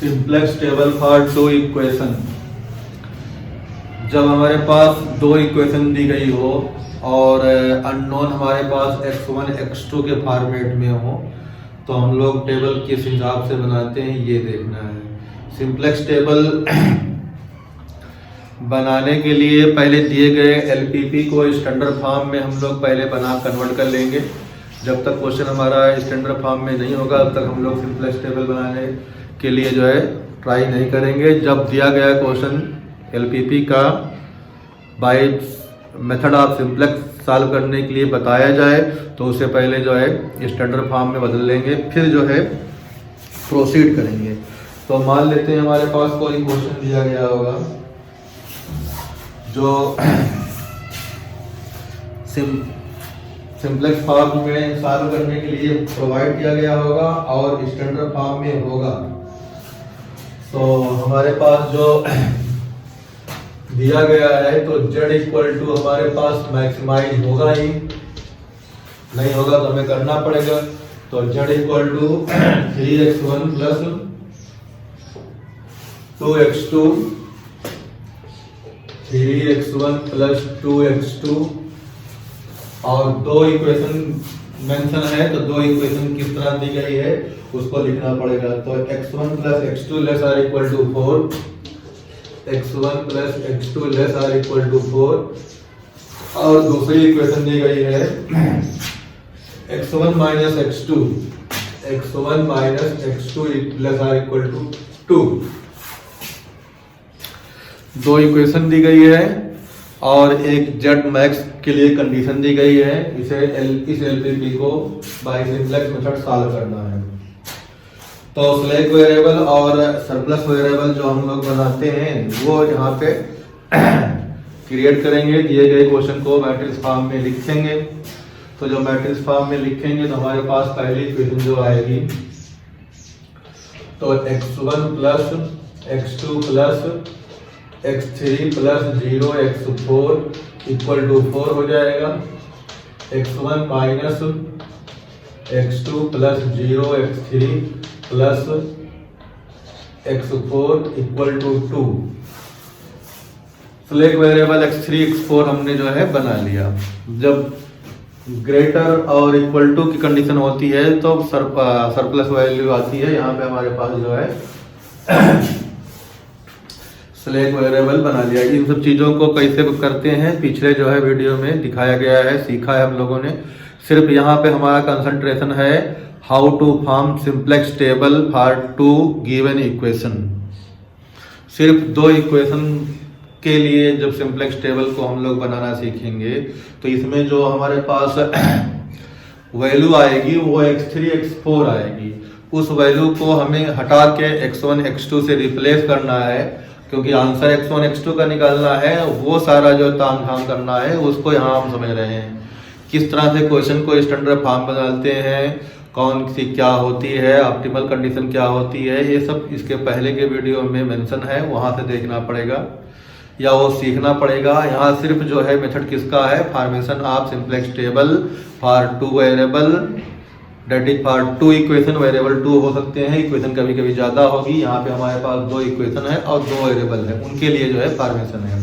Simplex table for two equation. जब हमारे पास दो इक्वेशन दी गई हो और अननोन हमारे पास x1 x2 के फॉर्मेट में हो तो हम लोग टेबल किस हिसाब से बनाते हैं ये देखना है। सिंपलेक्स टेबल बनाने के लिए पहले दिए गए एलपीपी को स्टैंडर्ड फॉर्म में हम लोग पहले बना कन्वर्ट कर लेंगे। जब तक क्वेश्चन हमारा स्टैंडर्ड फॉर्म में नहीं होगा तब तक हम लोग सिंपलेक्स टेबल बनाने के लिए जो है ट्राई नहीं करेंगे। जब दिया गया क्वेश्चन एलपीपी का by method of simplex solve करने के लिए बताया जाए तो उसे पहले जो है स्टैंडर्ड फॉर्म में बदल लेंगे, फिर जो है प्रोसीड करेंगे। तो मान लेते हैं हमारे पास कोई क्वेश्चन दिया गया होगा जो सिंपलेक्स फॉर्म में सॉल्व करने के लिए प्रोवाइड किया गया होगा और स्टैंडर्ड फॉर्म में होगा। तो हमारे पास जो दिया गया है तो z इक्वल टू हमारे पास मैक्सिमाइज होगा ही, नहीं होगा तो हमें करना पड़ेगा। तो z equal to 3x1 plus 2x2, 3x1 plus 2x2 और दो इक्वेशन मेंशन है तो दो इक्वेशन किस तरह दी गई है उसको लिखना पड़ेगा। तो x1 plus x2 less or equal to 4, x1 plus x2 less or equal to 4 और दूसरी इक्वेशन दी गई है x1 minus x2, x1 minus x2 less or equal to 2। दो इक्वेशन दी गई है और एक z मैक्स के लिए कंडीशन दी गई है। इस एलपीपी को बाय सिंपलेक्स मेथड सॉल्व करना है। तो स्लैक वेरिएबल और सरप्लस वेरिएबल जो हम लोग बनाते हैं वो यहाँ पे क्रिएट करेंगे। दिए गए क्वेश्चन को मैट्रिक्स फॉर्म में लिखेंगे। तो जब मैट्रिक्स फॉर्म में लिखेंगे तो हमारे पास पहली इक्वेशन जो आएगी तो x1 plus x2 plus x3 plus 0 x4 equal to 4 हो जाएगा। x1 minus x2 plus 0 x3 plus x4 equal to 2। Slack variable x3 x4 हमने जो है बना लिया। जब ग्रेटर और इक्वल टू की कंडीशन होती है तो सरप्लस वैल्यू आती है। यहाँ पे हमारे पास जो है स्लैक वेरिएबल बना लिया। इन सब चीज़ों को कैसे करते हैं पिछले जो है वीडियो में दिखाया गया है, सीखा है हम लोगों ने। सिर्फ यहाँ पे हमारा कंसंट्रेशन है how to form simplex table for two given equation. सिर्फ दो इक्वेशन के लिए जब सिंपलेक्स टेबल को हम लोग बनाना सीखेंगे तो इसमें जो हमारे पास वैल्यू आएगी वो x3 x4 आएगी। उस वैल्यू को हमें हटा के x1 x2 से रिप्लेस करना है क्योंकि आंसर x1 x2 का निकालना है। वो सारा जो ताम झाम करना है उसको यहाँ हम समझ रहे हैं। किस तरह से क्वेश्चन को स्टैंडर्ड फॉर्म में डालते हैं, कौन सी क्या होती है, ऑप्टिमल कंडीशन क्या होती है, ये सब इसके पहले के वीडियो में मेंशन है, वहाँ से देखना पड़ेगा या वो सीखना पड़ेगा। यहाँ सिर्फ जो है मेथड किसका है, formation of simplex table for two variable that is for two equation. Variable 2 हो सकते हैं, इक्वेशन कभी कभी ज़्यादा होगी। यहाँ पे हमारे पास दो इक्वेशन है और दो वेरिएबल है, उनके लिए जो है फॉर्मेशन है।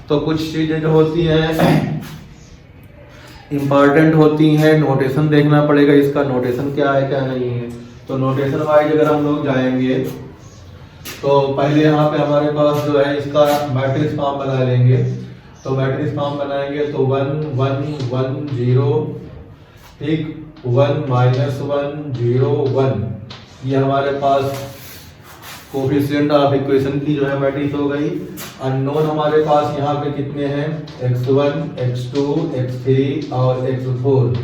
तो कुछ चीज़ें जो होती हैं इम्पॉर्टेंट होती हैं, नोटेशन देखना पड़ेगा इसका, नोटेशन क्या है क्या नहीं है। तो नोटेशन वाइज अगर हम लोग जाएंगे तो पहले यहाँ पे हमारे पास जो है इसका मैट्रिक्स फॉर्म बना लेंगे। तो मैट्रिक्स फॉर्म बनाएंगे तो 1 1 1 0 ठीक, 1 माइनस 1 0 1 ये हमारे पास कोफिशिएंट ऑफ इक्वेशन की जो है मैट्रिक्स हो गई। अननोन हमारे पास यहाँ पे कितने हैं, x1 x2 x3 और x4।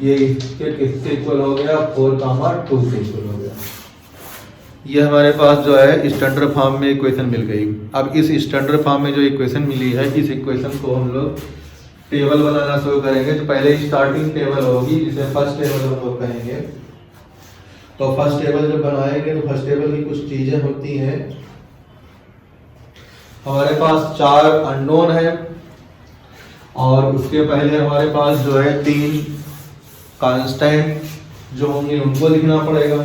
ये इसके किसके इक्वल हो गया, 4 2 के इक्वल हो गया। ये हमारे पास जो है स्टैंडर्ड फॉर्म में इक्वेशन मिल गई। अब इस स्टैंडर्ड फॉर्म में जो इक्वेशन मिली है इस इक्वेशन को हम लोग टेबल बनाना शुरू करेंगे। तो पहले स्टार्टिंग टेबल होगी जिसे फर्स्ट टेबल हम लोग कहेंगे। तो फर्स्ट टेबल जब बनाएंगे तो फर्स्ट टेबल की कुछ चीजें होती हैं। हमारे पास 4 अननोन है और उसके पहले हमारे पास जो है 3 कांस्टेंट जो होंगे उनको लिखना पड़ेगा।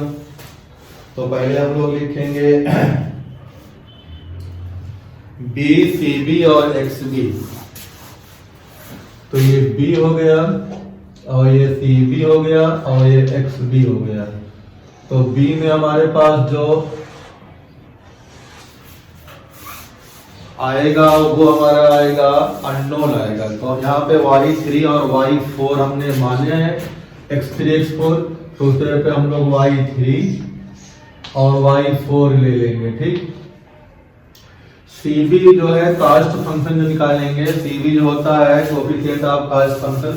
तो पहले हम लोग लिखेंगे बी सी बी और एक्स बी। तो ये बी हो गया और ये सी बी हो गया और ये एक्स बी हो गया। तो बी में हमारे पास जो आएगा वो हमारा आएगा अननोन आएगा। तो यहाँ पे y3 और y4 हमने माने हैं, x3 x4। दूसरे पे हम लोग y3 और y4 ले लेंगे, ठीक। cb जो है कास्ट फंक्शन जो निकालेंगे, cb जो होता है कोएफिशिएंट ऑफ कास्ट फंक्शन।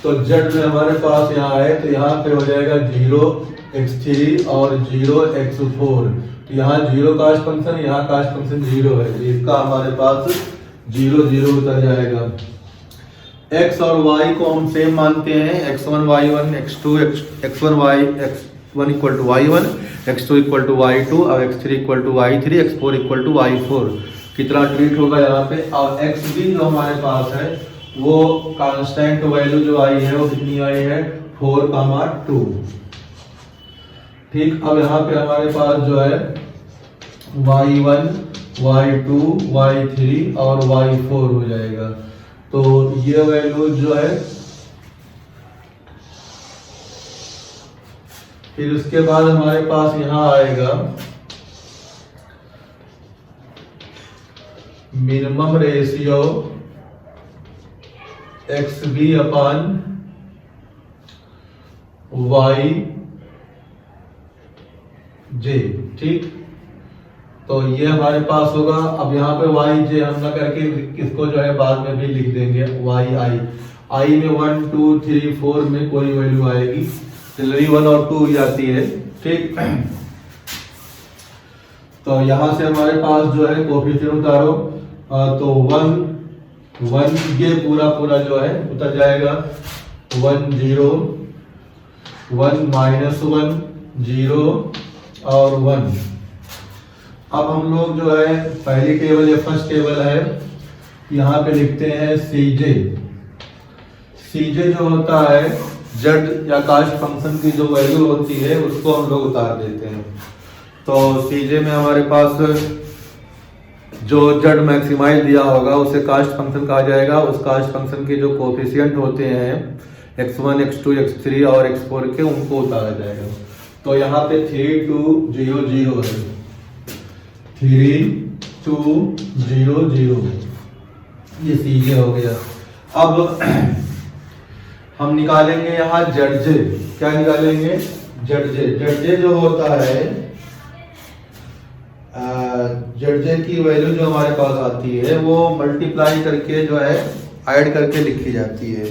तो z में हमारे पास यहाँ है, तो यहाँ पे हो जाएगा 0x3 और 0x4। तो यहाँ 0 कास्ट फंक्शन, यहाँ कास्ट फंक्शन 0 है, तो इसका हमारे पास 0 0 उतर जाएगा। x और y को हम सेम मानते हैं, x1 y1 x2 x1 y x1 equal to y1, x2 equal to y2 और x3 equal to y3, x4 equal to y4। कितना ट्रीट होगा यहाँ पे। और xb जो हमारे पास है वो कांस्टेंट वैल्यू जो आई है वो कितनी आई है 4,2, ठीक। अब यहाँ पे हमारे पास जो है y1 y2 y3 और y4 हो जाएगा। तो ये वैल्यू जो है, फिर उसके बाद हमारे पास यहाँ आएगा minimum ratio x B upon y जे, ठीक। तो ये हमारे पास होगा। अब यहाँ पे वाई जे हम ना करके इसको जो है बाद में भी लिख देंगे वाई आई। आई में 1 2 3 4 में कोई वैल्यू आएगी, सिलरी 1 और 2 ही आती है, ठीक। तो यहाँ से हमारे पास जो है कोएफिशिएंट उतारो, तो 1 1 ये पूरा जो है उतर जाएगा। 1 0 1 -1 0 और 1। अब हम लोग जो है पहली टेबल या फर्स्ट टेबल है, यहाँ पे लिखते हैं सीजे। सीजे जो होता है जेड या कास्ट फंक्शन की जो वैल्यू होती है उसको हम लोग उतार देते हैं। तो सीजे में हमारे पास जो जेड मैक्सिमाइज दिया होगा उसे कास्ट फंक्शन कहा जाएगा। उस कास्ट फंक्शन के जो कोएफिशिएंट होते हैं x1 x2 x3 और x4 के, उनको उतारा जाएगा। तो यहाँ पे 3 2 0 0 है, 3 2 0 0, ये सीजे हो गया। अब हम निकालेंगे यहाँ जेड। क्या निकालेंगे? जेड जो होता है जेड की वैल्यू जो हमारे पास आती है वो मल्टीप्लाई करके जो है ऐड करके लिखी जाती है।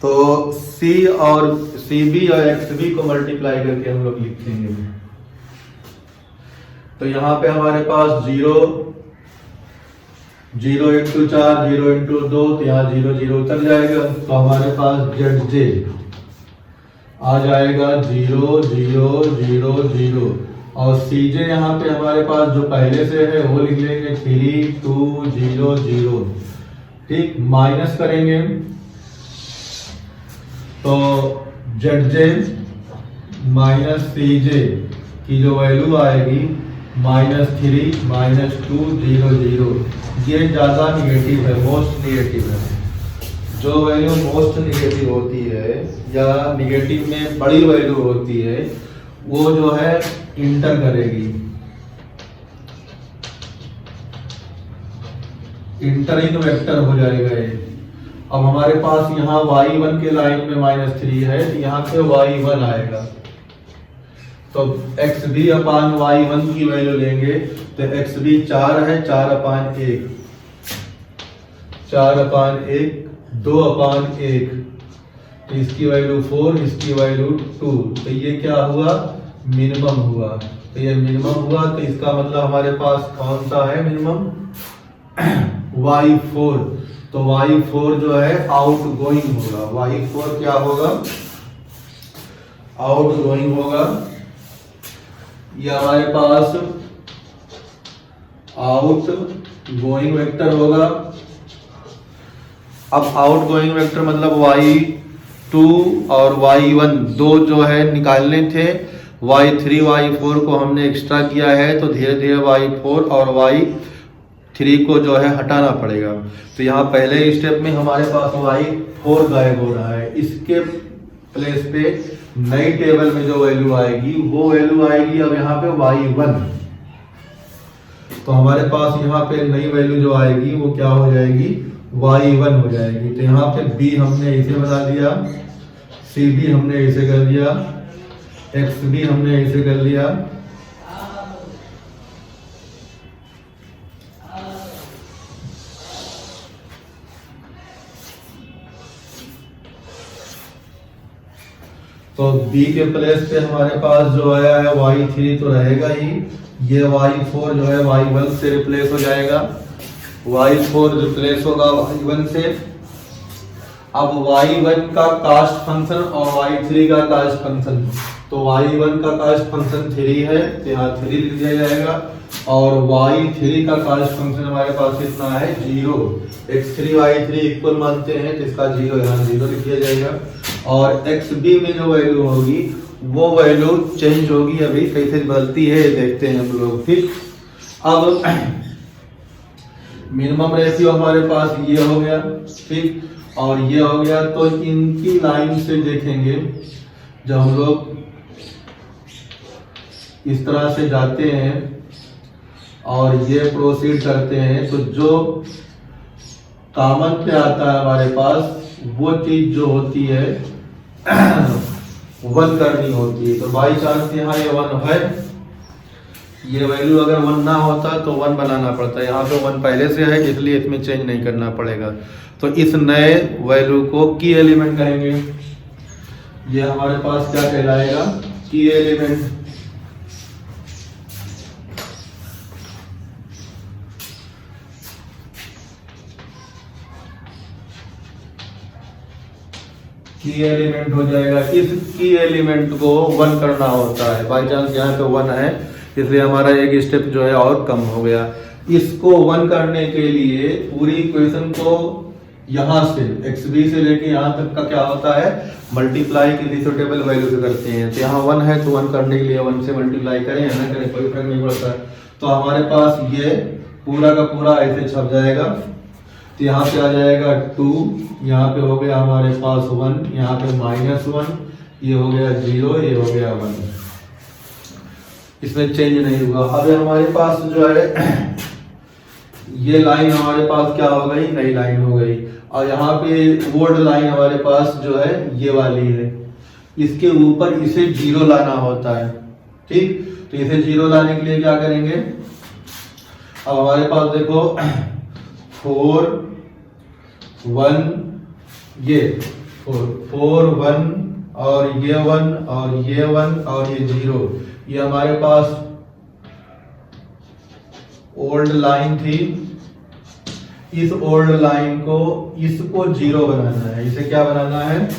तो सी और सी बी और एक्स बी को मल्टीप्लाई करके हम लोग लिखेंगे। तो यहाँ पे हमारे पास 0 0 × 4 0 × 2, तो यहाँ 0 0 उतर जाएगा। तो हमारे पास जेड जे आ जाएगा 0 0 0 0। और सीजे यहाँ पे हमारे पास जो पहले से है वो लिख लेंगे 3 2 0 0, ठीक। माइनस करेंगे तो जेड जे माइनस सीजे की जो वैल्यू आएगी -3 -2 0 0। ये ज्यादा निगेटिव है, मोस्ट निगेटिव है। जो वैल्यू मोस्ट निगेटिव होती है या निगेटिव में बड़ी वैल्यू होती है वो जो है इंटर करेगी, इंटरिंग वेक्टर हो जाएगा ये। अब हमारे पास यहाँ y1 के लाइन में -3 है, तो यहाँ पे y1 आएगा। तो xb अपान y1 की वैल्यू लेंगे तो xb 4 है, 4/1 4/1 2/1, तो इसकी वैल्यू 4, इसकी वैल्यू 2। तो ये क्या हुआ? मिनिमम हुआ। तो ये मिनिमम हुआ, तो इसका मतलब हमारे पास कौन सा है मिनिमम? y4। तो y4 जो है आउट गोइंग होगा। y4 क्या होगा? आउट गोइंग होगा। ये हमारे पास आउट गोइंग वेक्टर होगा। अब आउट गोइंग वेक्टर मतलब y2 और y1 दो जो है निकालने थे, y3 y4 को हमने एक्स्ट्रा किया है, तो धीरे धीरे y4 और y3 को जो है हटाना पड़ेगा। तो यहाँ पहले स्टेप में हमारे पास y4 गायब हो रहा है, इसके प्लेस पे नई टेबल में जो वैल्यू आएगी वो वैल्यू आएगी अब यहाँ पे y1। तो हमारे पास यहाँ पे नई वैल्यू जो आएगी वो क्या हो जाएगी, y1 हो जाएगी। तो यहाँ पे b हमने इसे बना दिया, c भी हमने इसे कर दिया, x भी हमने इसे कर लिया। तो b के प्लेस पे हमारे पास जो आया है y3 तो रहेगा ही, ये y4 जो है y1 से रिप्लेस हो जाएगा, y4 रिप्लेस होगा y1 से। अब y1 का कास्ट फंक्शन और y3 का कास्ट फंक्शन, तो y1 का कास्ट फंक्शन 3 है तो यहाँ 3 लिख दिया जाएगा, और y3 का कास्ट फंक्शन हमारे पास कितना है 0। x3 y3 इक्वल मानते हैं तो इसका 0 यहाँ 0 लिख दिया जाएगा। और xb में जो वैल्यू होगी वो वैल्यू चेंज होगी, अभी कैसे बदलती है देखते हैं हम लोग। ठीक, अब मिनिमम रेशियो हमारे पास ये हो गया, ठीक, और ये हो गया। तो इनकी लाइन से देखेंगे, जब हम लोग इस तरह से जाते हैं और ये प्रोसीड करते हैं तो जो कॉमन पे आता है हमारे पास वो चीज जो होती है 1 करनी होती है। तो बाई चांस यहाँ ये 1 है, ये वैल्यू अगर 1 ना होता तो 1 बनाना पड़ता है, यहाँ पे 1 पहले से है इसलिए इसमें चेंज नहीं करना पड़ेगा। तो इस नए वैल्यू को की एलिमेंट कहेंगे, ये हमारे पास क्या कहलाएगा, की एलिमेंट। की एलिमेंट हो जाएगा। इस की एलिमेंट को 1 करना होता है, बाई चांस यहाँ पे 1 है इसलिए हमारा एक स्टेप जो है और कम हो गया। इसको 1 करने के लिए पूरी इक्वेशन को यहाँ से xb से लेके यहाँ तक का क्या होता है, मल्टीप्लाई किसी सुटेबल वैल्यू से करते हैं। तो यहाँ 1 है तो 1 करने के लिए 1 से मल्टीप्लाई करें या ना करें कोई फर्क नहीं पड़ता। तो हमारे पास ये पूरा का पूरा ऐसे छप जाएगा। तो यहाँ पे आ जाएगा 2, यहाँ पे हो गया हमारे पास 1, यहाँ पे -1, ये हो गया 0, ये हो गया 1, इसमें चेंज नहीं हुआ। अब हमारे पास जो है ये लाइन हमारे पास क्या हो गई, नई लाइन हो गई। और यहाँ पे ओल्ड लाइन हमारे पास जो है ये वाली है, इसके ऊपर इसे 0 लाना होता है। ठीक, तो इसे 0 लाने के लिए क्या करेंगे, अब हमारे पास देखो 4 1 ये 4 1 और ये 1 और ये 1 और ये 0, ये हमारे पास ओल्ड लाइन थी। इस ओल्ड लाइन को इसको 0 बनाना है, इसे क्या बनाना है,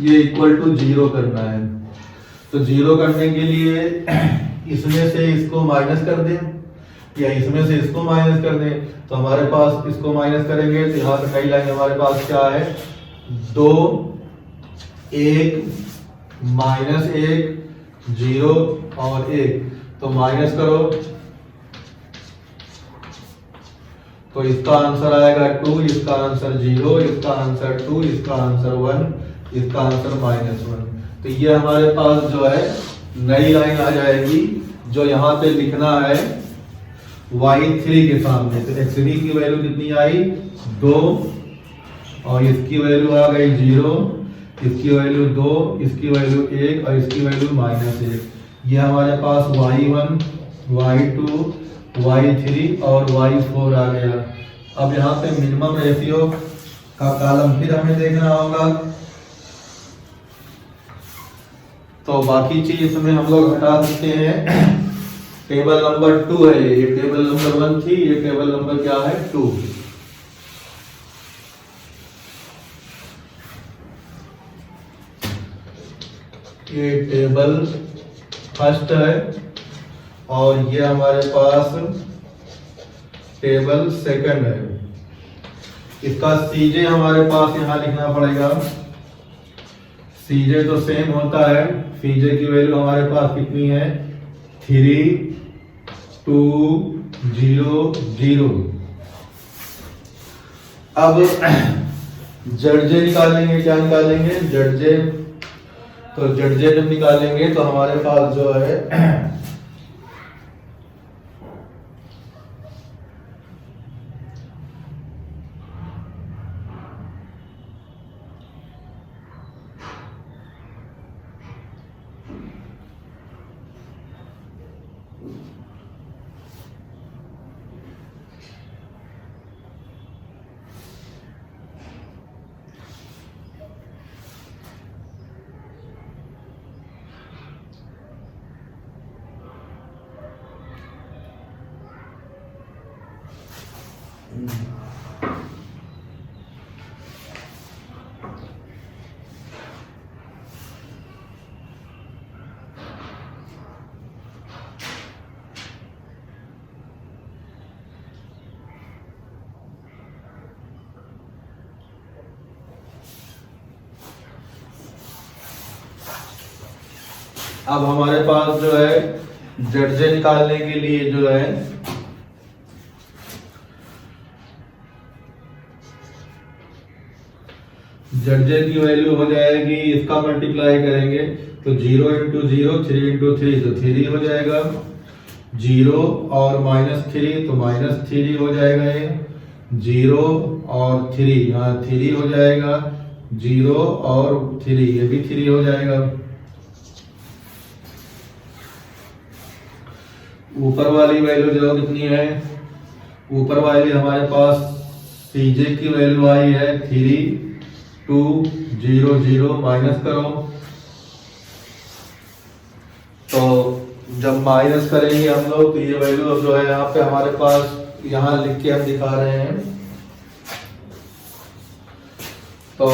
ये इक्वल टू 0 करना है। तो 0 करने के लिए इसमें से इसको माइनस कर दें या इसमें से इसको माइनस कर दें। तो हमारे पास इसको माइनस करेंगे तो यहाँ पे नई लाइन हमारे पास क्या है, 2 1 -1 0 और 1। तो माइनस करो तो इसका आंसर आएगा 2, इसका आंसर 0, इसका आंसर 2, इसका आंसर 1, इसका आंसर -1। तो ये हमारे पास जो है नई लाइन आ जाएगी, जो यहाँ पे लिखना है y3 के सामने। तो xb की वैल्यू कितनी आई 2, और इसकी वैल्यू आ गई 0, इसकी वैल्यू 2, इसकी वैल्यू 1 और इसकी वैल्यू -1। ये हमारे पास y1 y2 y3 और y4 आ गया। अब यहाँ पे मिनिमम रेशियो का कॉलम फिर हमें देखना होगा। तो बाकी चीज इसमें हम लोग हटा सकते हैं। टेबल नंबर 2 है ये टेबल नंबर 1 थी, ये टेबल नंबर क्या है 2। ये टेबल फर्स्ट है और ये हमारे पास टेबल सेकंड है। इसका सीजे हमारे पास यहाँ लिखना पड़ेगा, सीजे तो सेम होता है, सीजे की वैल्यू हमारे पास कितनी है 3 2 0 0। अब जड़जे निकालेंगे, क्या निकालेंगे जड़जे। तो जड़जे जब निकालेंगे तो हमारे पास जो है अब हमारे पास जो है जड़जे निकालने के लिए जो है जड़जे की वैल्यू हो जाएगी, इसका मल्टीप्लाई करेंगे तो 0 इंटू 0 3 इंटू 3 तो 3 हो जाएगा, 0 और -3 तो -3 हो जाएगा, ये 0 और 3 यहाँ 3 हो जाएगा, 0 और 3 ये भी 3 हो जाएगा। ऊपर वाली वैल्यू जो कितनी है, ऊपर वाली हमारे पास सीजे की वैल्यू आई है 3 2 0 0 माइनस करो, तो जब माइनस करेंगे हम लोग तो ये वैल्यू अब जो है यहाँ पे हमारे पास यहाँ लिख के हम दिखा रहे हैं। तो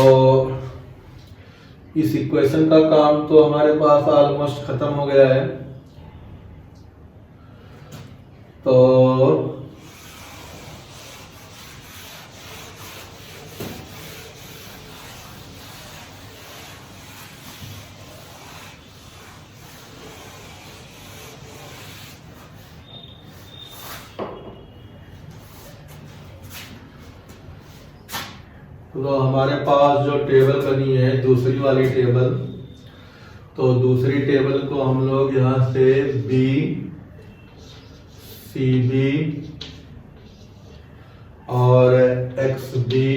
इस इक्वेशन का काम तो हमारे पास ऑलमोस्ट खत्म हो गया है। तो हमारे पास जो टेबल बनी है दूसरी वाली टेबल, तो दूसरी टेबल को हम लोग यहाँ से बी सी बी और एक्स बी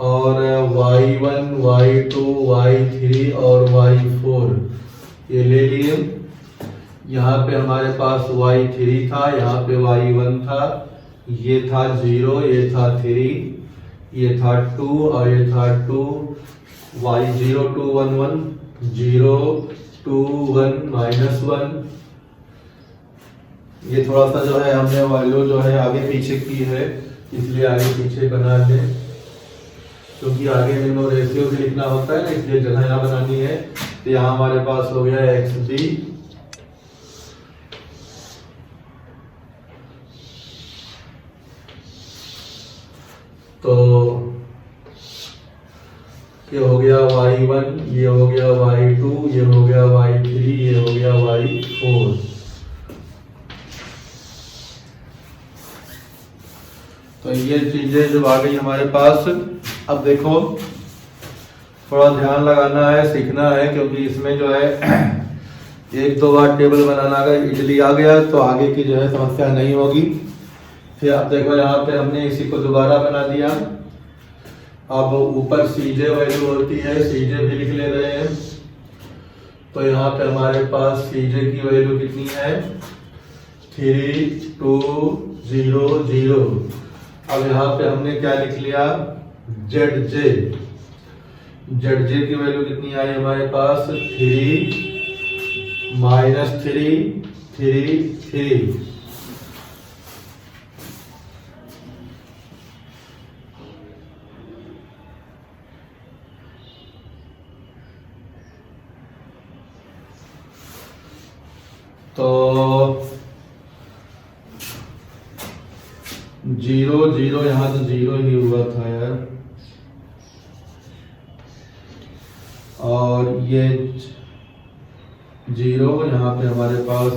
और y1 y2 y3 और y4 ये ले लिए। यहाँ पे हमारे पास y3 था, यहाँ पे y1 था, ये था 0, ये था 3, ये था 2 और ये था 2, y0 2 1 1 0 2 1 -1। ये थोड़ा सा जो है हमने वैल्यू जो है आगे पीछे की है, इसलिए आगे पीछे बना दे, क्योंकि आगे में रेशियो भी लिखना होता है ना, इसलिए जगह यहाँ बनानी है। तो यहाँ हमारे पास हो गया एक्स बी तो ये हो गया y1, ये हो गया y2, ये हो गया y3, ये हो गया y4। तो ये चीजें जो आ गई हमारे पास। अब देखो थोड़ा ध्यान लगाना है, सीखना है, क्योंकि इसमें जो है एक दो बार टेबल बनाना अगर इजली आ गया तो आगे की जो है समस्या नहीं होगी। फिर आप देखो यहाँ पे हमने इसी को दोबारा बना दिया। अब ऊपर सीजे वैल्यू होती है, सीजे भी लिख ले रहे हैं। तो यहाँ पे हमारे पास सीजे की वैल्यू कितनी है 3 2 0 0। अब यहाँ पे हमने क्या लिख लिया जेड जे, जेड जे की वैल्यू कितनी आई हमारे पास 3 -3 3 3। तो 0 0 यहाँ तो 0 ही हुआ था यार। और ये 0, यहाँ पे हमारे पास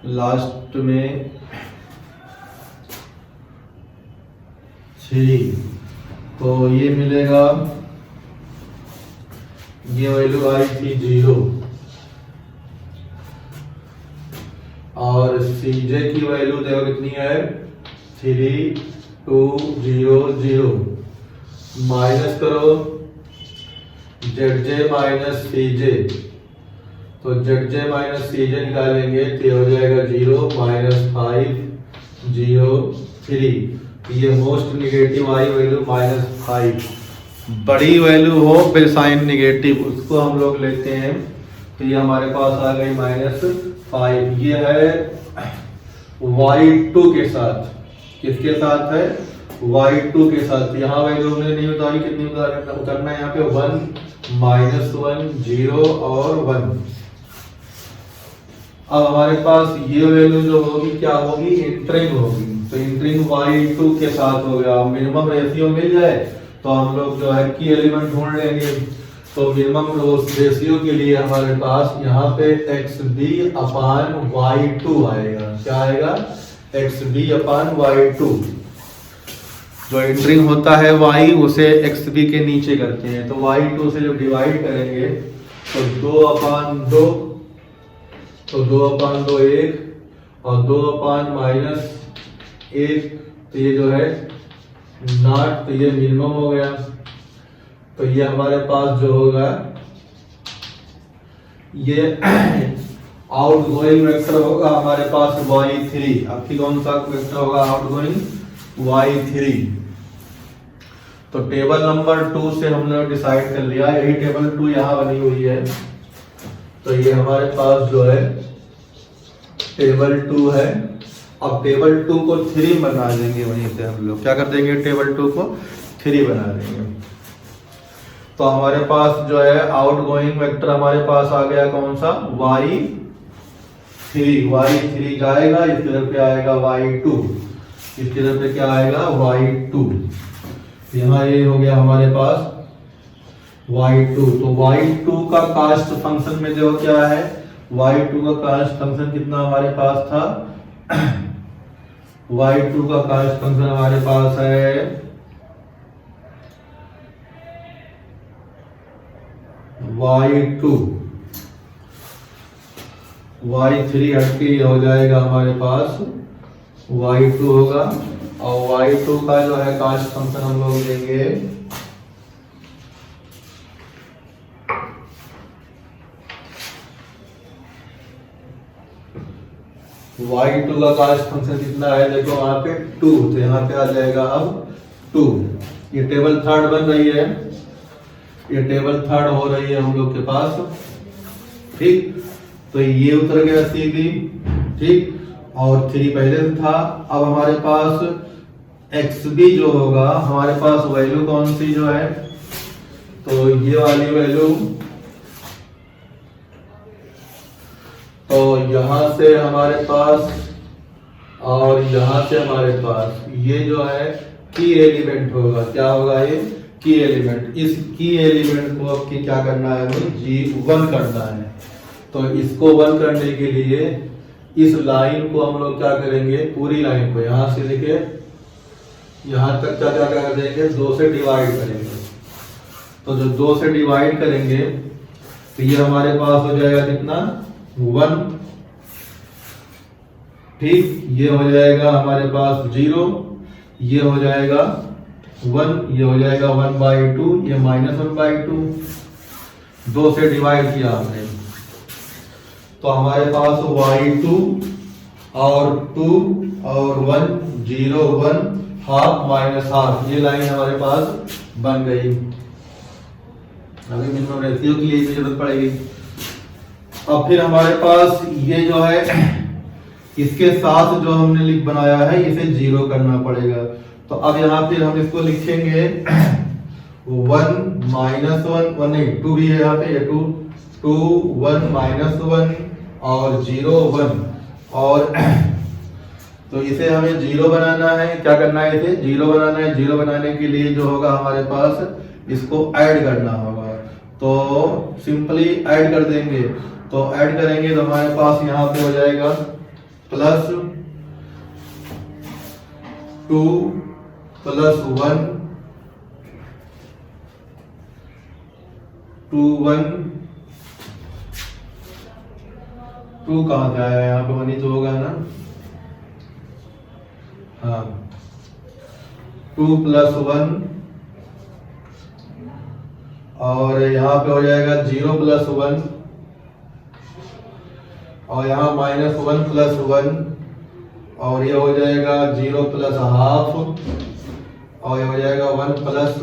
लास्ट में 3, तो ये मिलेगा, ये वैल्यू आई थी 0 और Cj की वैल्यू देखो कितनी है 3 2 0 0, माइनस करो Zj माइनस Cj, तो Zj माइनस Cj निकालेंगे तो हो जाएगा 0 माइनस 5 0 3, ये मोस्ट निगेटिव आई वैल्यू -5, बड़ी वैल्यू हो फिर साइन निगेटिव उसको हम लोग लेते हैं, तो ये हमारे पास आ गई -5। ये है y2 के साथ, किसके साथ है y2 के साथ। यहाँ वैल्यू हमने नहीं उतारी, कितनी उतारना है यहाँ पे 1 -1 0 और 1। अब हमारे पास ये वैल्यू जो होगी क्या होगी, इंटरिंग होगी, तो इंटरिंग y2 के साथ हो गया। मिनिमम रेशियो मिल जाए तो हम लोग जो है की एलिमेंट ढूंढ लेंगे, तो मिनिमम रेशियो के लिए हमारे पास यहाँ पे xb/y2 आएगा। क्या आएगा, xb/y2। जो इंटरिंग होता है y उसे xb के नीचे करते हैं, तो y2 से जब डिवाइड करेंगे तो 2/2, तो 2/2 1 और 2/-1, तो ये जो है नॉट, तो ये मिनिमम हो गया। तो ये हमारे पास जो होगा ये आउटगोइंग वेक्टर होगा हमारे पास y3। आपकी कौन सा वेक्टर होगा आउटगोइंग y3। तो टेबल नंबर 2 से हमने डिसाइड कर लिया, यही टेबल 2 यहाँ बनी हुई है, तो ये हमारे पास जो है टेबल 2 है। अब टेबल 2 को 3 बना देंगे, वहीं से हम लोग क्या कर देंगे, टेबल 2 को 3 बना देंगे। तो हमारे पास जो है आउटगोइंग वेक्टर हमारे पास आ गया कौन सा, y3 जाएगा, इस तरफ पे आएगा y2, इस तरफ पे क्या आएगा y2। यहाँ ये हो गया हमारे पास y2। तो y2 का कास्ट फंक्शन में जो क्या है, y2 का कास्ट फंक्शन कितना हमारे पास था, y2 का कास्ट फंक्शन हमारे पास है y2, y3 हटके ये हो जाएगा हमारे पास y2 होगा, और y2 का जो है कास्ट फंक्शन हम लोग लेंगे y2 का कास्ट फंक्शन कितना है, देखो वहां पे 2, तो यहाँ पे आ जाएगा अब 2। ये टेबल थर्ड बन रही है, ये टेबल थर्ड हो रही है हम लोग के पास, ठीक। तो ये उतर गया सीधी, ठीक, और 3 पहले से था। अब हमारे पास xb जो होगा, हमारे पास वैल्यू कौन सी जो है, तो ये वाली वैल्यू, तो यहां से हमारे पास और यहां से हमारे पास ये जो है की एलिमेंट होगा। क्या होगा ये की एलिमेंट। इस की एलिमेंट को अब क्या करना है, हमें G1 करना है। तो इसको 1 करने के लिए इस लाइन को हम लोग क्या करेंगे, पूरी लाइन को यहां से लेके यहां तक क्या क्या कर देंगे, 2 से डिवाइड करेंगे। तो जो 2 से डिवाइड करेंगे तो ये हमारे पास हो जाएगा कितना, 1, ठीक। ये हो जाएगा हमारे पास 0, ये हो जाएगा 1, ये हो जाएगा 1/2, ये -1/2, 2 से डिवाइड किया हमने। तो हमारे पास y2 और 2 और 1 0 1 हाफ माइनस हाफ, ये लाइन हमारे पास बन गई। अभी मिनिमम रेशियो की यही जरूरत पड़ेगी। अब फिर हमारे पास ये जो है इसके साथ जो हमने लिख बनाया है इसे 0 करना पड़ेगा। तो अब यहाँ फिर हम इसको लिखेंगे 1 -1 1 नहीं 2 भी है यहाँ पे, 2 1 -1 और 0 1, और तो इसे हमें जीरो बनाना है। क्या करना है, इसे जीरो बनाना है। जीरो बनाने के लिए जो होगा हमारे पास, इसको ऐड करना होगा। तो सिंपली ऐड कर देंगे। तो ऐड करेंगे तो हमारे पास यहाँ पे हो जाएगा प्लस 2 प्लस 1 2 1 2 कहाँ से आया, यहाँ पे 1 ही तो होगा ना। हाँ, 2 प्लस 1 और यहाँ पे हो जाएगा 0 प्लस 1 और यहाँ माइनस 1 प्लस 1 और ये हो जाएगा 0 प्लस हाफ और ये हो जाएगा 1 प्लस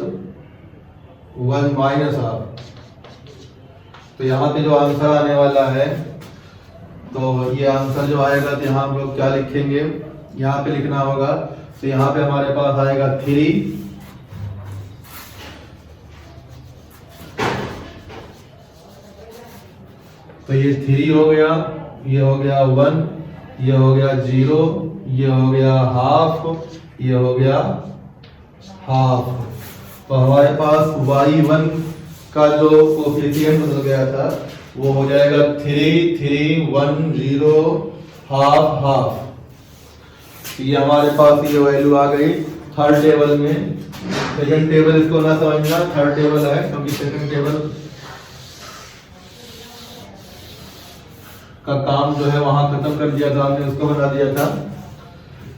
1 माइनस हाफ। तो यहाँ पे जो आंसर आने वाला है, तो ये आंसर जो आएगा तो यहाँ हम लोग क्या लिखेंगे, यहाँ पे लिखना होगा। तो यहाँ पे हमारे पास आएगा 3 तो ये 3 हो गया, ये हो गया 1, ये हो गया 0, ये हो गया हाफ, ये हो गया हाफ। तो हमारे पास y1 का जो कोफिशिएंट बदल गया था वो हो जाएगा 3 3 1 0 हाफ हाफ। ये हमारे पास ये वैल्यू आ गई थर्ड टेबल में। सेकंड टेबल इसको ना समझना, थर्ड टेबल है, क्योंकि सेकंड टेबल का काम जो है वहां खत्म कर दिया था हमने, उसको बना दिया था।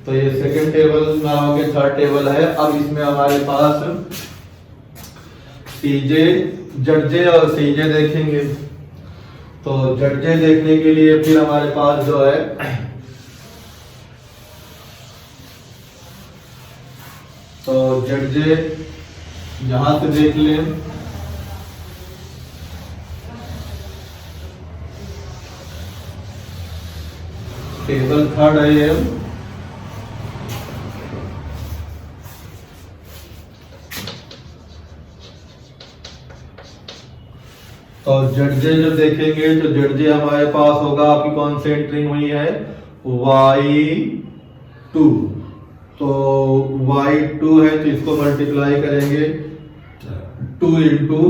तो ये सेकंड टेबल ना होके थर्ड टेबल है। अब इसमें हमारे पास सीजे जडजे और सीजे देखेंगे। तो जडजे देखने के लिए फिर हमारे पास जो है, तो जडजे यहां से देख लें। टेबल थर्ड है ये। तो जडजे जो देखेंगे, तो जडजे हमारे पास होगा, आपकी कौन सी एंट्रिंग हुई है, y2। तो y2 है तो इसको मल्टीप्लाई करेंगे 2 इंटू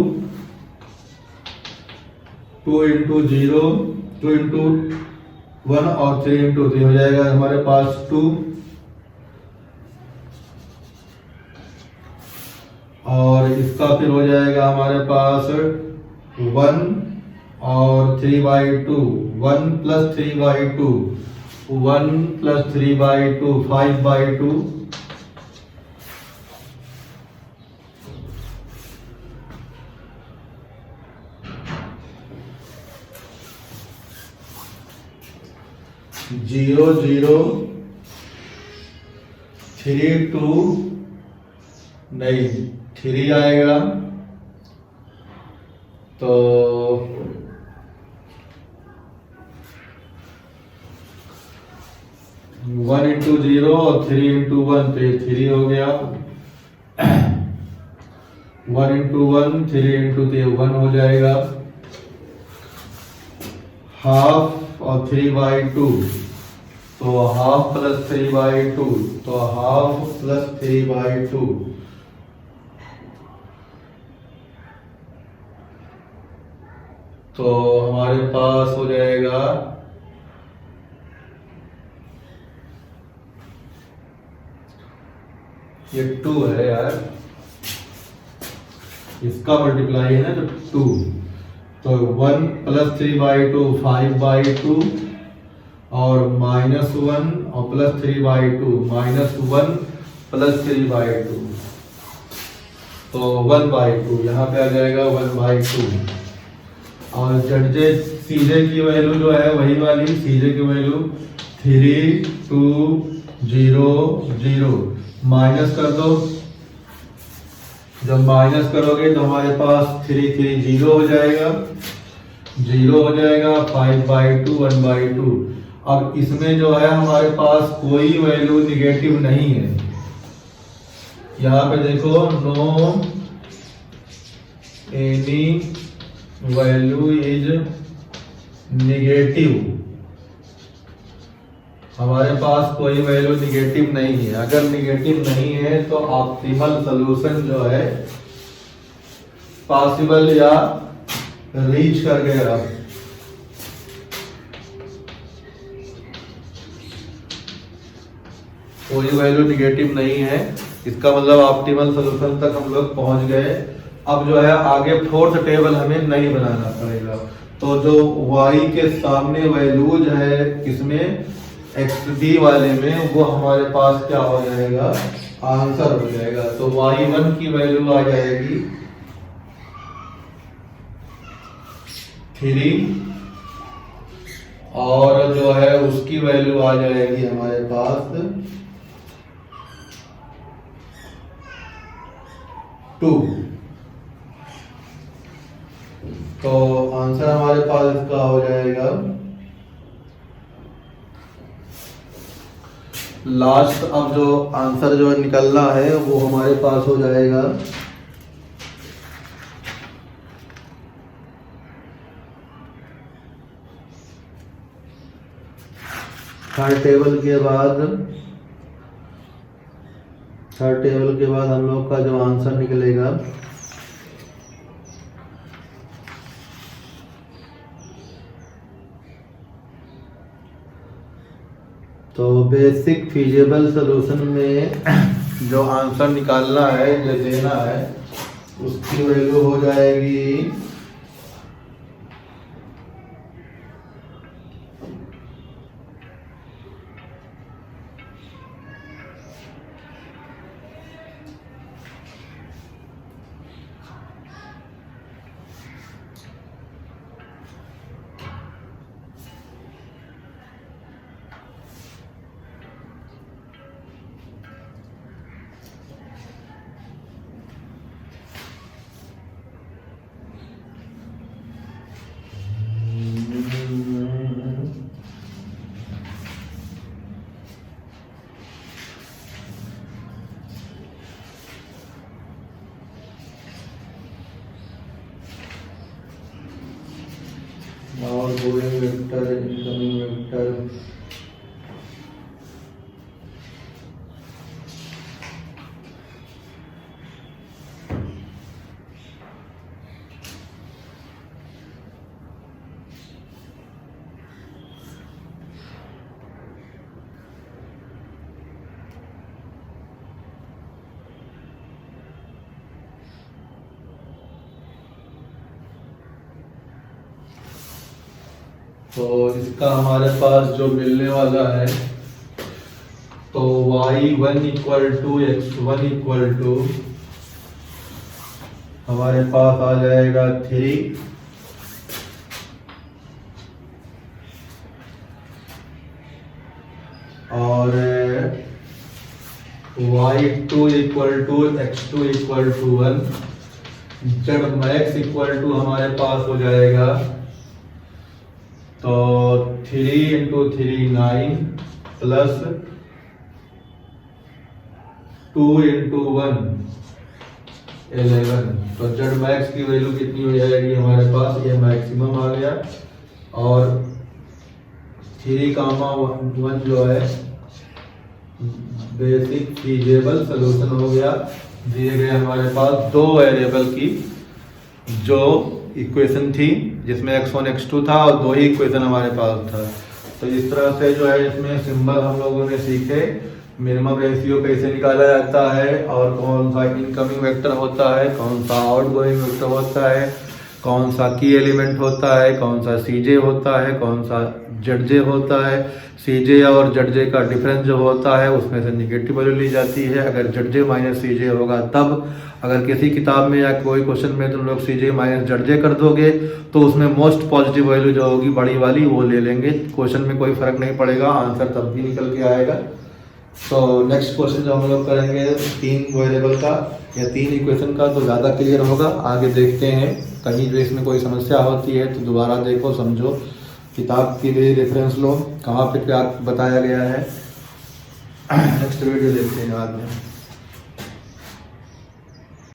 0 2 इंटू 1 और 3 इंटू 3 हो जाएगा हमारे पास 2 और इसका फिर हो जाएगा हमारे पास 1 और 3/2 1 प्लस 3/2 1 प्लस 3/2 5/2 0 0 3 2 नहीं 3 आएगा। तो 1 इंटू 0 और 3 इंटू 1 तो ये 3 हो गया। 1 इंटू 1 3 इंटू 3 1 हो जाएगा। हाफ और 3/2 तो हाफ प्लस 3/2 तो हाफ प्लस 3/2 तो हमारे पास हो जाएगा ये 2 है यार, इसका मल्टीप्लाई है ना, तो 2 तो 1 प्लस 3/2 5/2 और -1 और प्लस 3/2 -1 प्लस 3/2 तो 1/2 यहाँ पे आ जाएगा 1/2। और जडजे सीजे की वैल्यू जो है वही वाली, सीजे की वैल्यू 3 2 0 0 माइनस कर दो। जब माइनस करोगे तो हमारे पास 3 3 0 हो जाएगा, 0 हो जाएगा 5/2 1/2। अब इसमें जो है हमारे पास कोई वैल्यू निगेटिव नहीं है। यहाँ पे देखो no any value is negative. हमारे पास कोई वैल्यू निगेटिव नहीं है। अगर निगेटिव नहीं है तो ऑप्टिमल सॉल्यूशन जो है पॉसिबल या रीच कर गया। कोई वैल्यू निगेटिव नहीं है, इसका मतलब ऑप्टिमल सॉल्यूशन तक हम लोग पहुंच गए। अब जो है आगे फोर्थ टेबल हमें नहीं बनाना पड़ेगा। तो जो y के सामने वैल्यूज है इसमें xd वाले में, वो हमारे पास क्या हो जाएगा, आंसर हो जाएगा। तो y1 की वैल्यू आ जाएगी 3 और जो है उसकी वैल्यू आ जाएगी हमारे पास 2। तो आंसर हमारे पास इसका हो जाएगा लास्ट। अब जो आंसर जो निकलना है वो हमारे पास हो जाएगा थर्ड टेबल के बाद हम लोग का जो आंसर निकलेगा तो बेसिक फीजिबल सॉल्यूशन में जो आंसर निकालना है, जो देना है, उसकी वैल्यू हो जाएगी आउटगोइंग वेक्टर, इनकमिंग वेक्टर। तो इसका हमारे पास जो मिलने वाला है, तो y1 equal to x1 equal to हमारे पास आ जाएगा 3 और y2 equal to x2 equal to 1। जब मैक्स इक्वल टू हमारे पास हो जाएगा तो 3 इंटू 3 9 प्लस 2 इंटू 1 11। तो जेड मैक्स की वैल्यू कितनी हो जाएगी हमारे पास, ये मैक्सिमम आ गया। और 3,1 जो है बेसिक फीजिबल सॉल्यूशन हो गया। दिए गए हमारे पास दो वेरिएबल की जो इक्वेशन थी, जिसमें x1 x2 था और दो ही इक्वेशन हमारे पास था। तो इस तरह से जो है इसमें सिंबल हम लोगों ने सीखे, मिनिमम रेशियो कैसे निकाला जाता है और कौन सा इनकमिंग वेक्टर होता है, कौन सा आउटगोइंग वेक्टर होता है, कौन सा की एलिमेंट होता है, कौन सा सीजे होता है, कौन सा जेडजे होता है। सीजे और जेडजे का डिफरेंस जो होता है उसमें से निगेटिव वैल्यू ली जाती है। अगर जेडजे माइनस सीजे होगा तब, अगर किसी किताब में या कोई क्वेश्चन में तुम लोग सीजे माइनस जेडजे कर दोगे तो उसमें मोस्ट पॉजिटिव वैल्यू जो होगी बड़ी वाली वो ले लेंगे। क्वेश्चन में कोई फर्क नहीं पड़ेगा, आंसर तब भी निकल के आएगा। तो नेक्स्ट क्वेश्चन जो हम लोग करेंगे 3 वेरिएबल का या 3 इक्वेशन का, तो ज़्यादा क्लियर होगा। आगे देखते हैं, कहीं जो इसमें कोई समस्या होती है तो दोबारा देखो, समझो, किताब की भी रेफरेंस लो, कहाँ पे क्या बताया गया है। नेक्स्ट वीडियो देखते हैं बाद में।